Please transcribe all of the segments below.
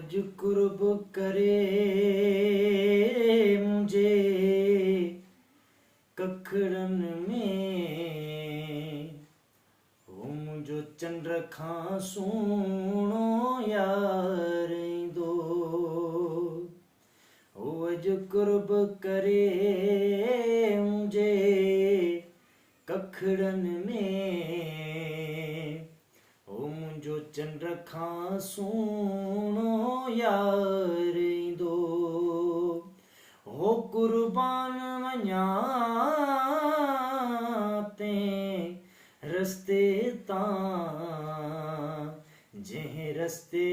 अज कुर्ब करे मुझे कखड़न में हो मुझो चंद्र खां सुणो यार दो हो अज कुर्ब करे मुझे कखड़न में हो मुझो चंद्र खां सुणो यार दो हो कुर्बान वञा ते रस्ते तां जंहिं रस्ते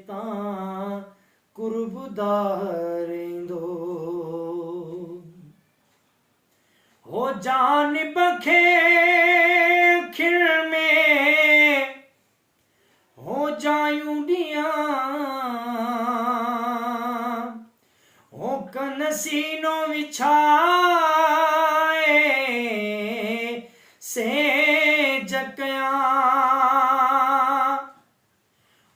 तां कुर्बदार दो हो जानिब खे खिल में हो जायूं ॾियां हो कन सीनो विछाए सेज कयां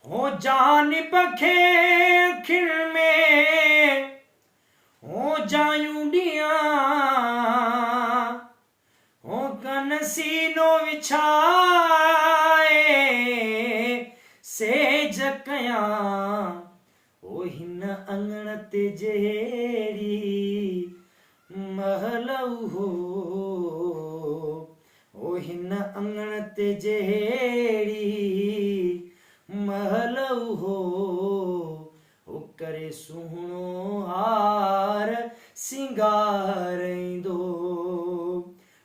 हो जानिब खे खिल में हो जायूं ॾियां हो कन सीनो विछाए सेज कयां ओ हिन अंगण ते जहिड़ी महल हो ओ हिन अंगण ते जहिड़ी महल हो ओ करे सुहिणो हार सिंगारंदो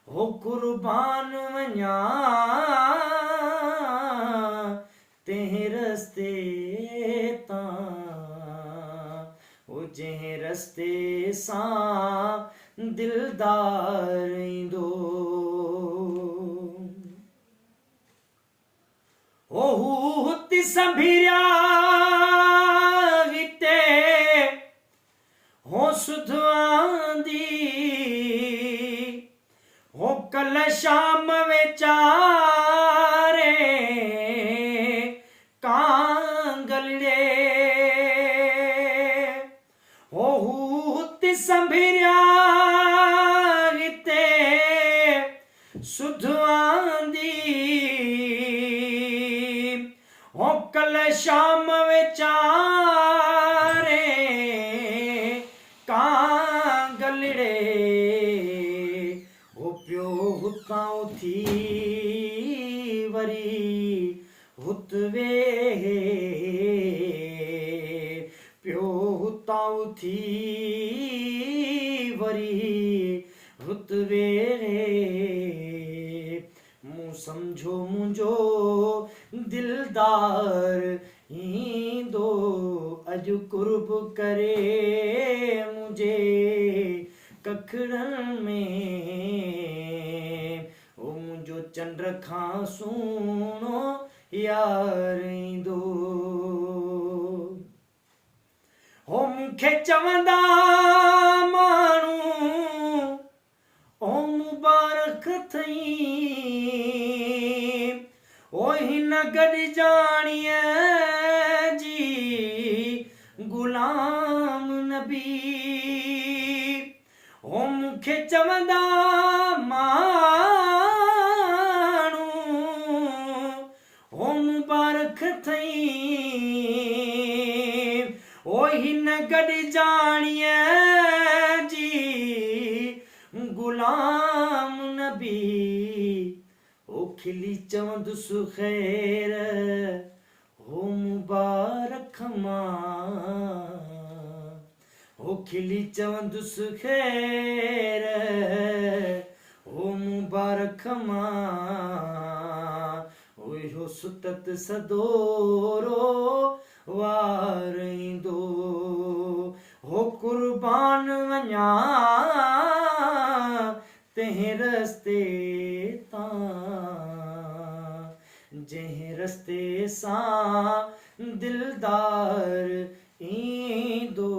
हो कुर्बान वञा तंहिं रस्ते तां हो जंहिं रस्ते सां दिलदार ईंदो हो हुते संभिरिया हिते हो सुध आंदी हो कल शाम वेचारे कांगलड़े हो हुते संभिरिया हिते सुध आंदी हो कल शाम वेचारे कांगलड़े हो पियो हुतां उथी वरी हुत वे पियो हुतां उथी वरी हुत वे मूं सम्झो मुंहिंजो दिलदार ईंदो अॼु कुर्ब करे मुझे कखड़न में ओ मुंहिंजो चंद्र खां सुहिणो यार ईंदो हो मूंखे चवंदा माण्हू ओ मुबारक थई ओ हिन गॾिजाणीअ जी गुलाम नबी हो मूंखे चवंदा माण्हू हो मुबारक थई ओ हिन गॾिजाणीअ जी गुलाम नबी ओ खिली चवंदुसि ख़ैर हो मुबारक मां हो खिली चवंदुसि ख़ैर हो मुबारक मां ओ इहो सुतत सदोरो वार ईंदो हो कुर्बान वञा तंहिं रस्ते तां जंहिं रस्ते सां दिलदार ईंदो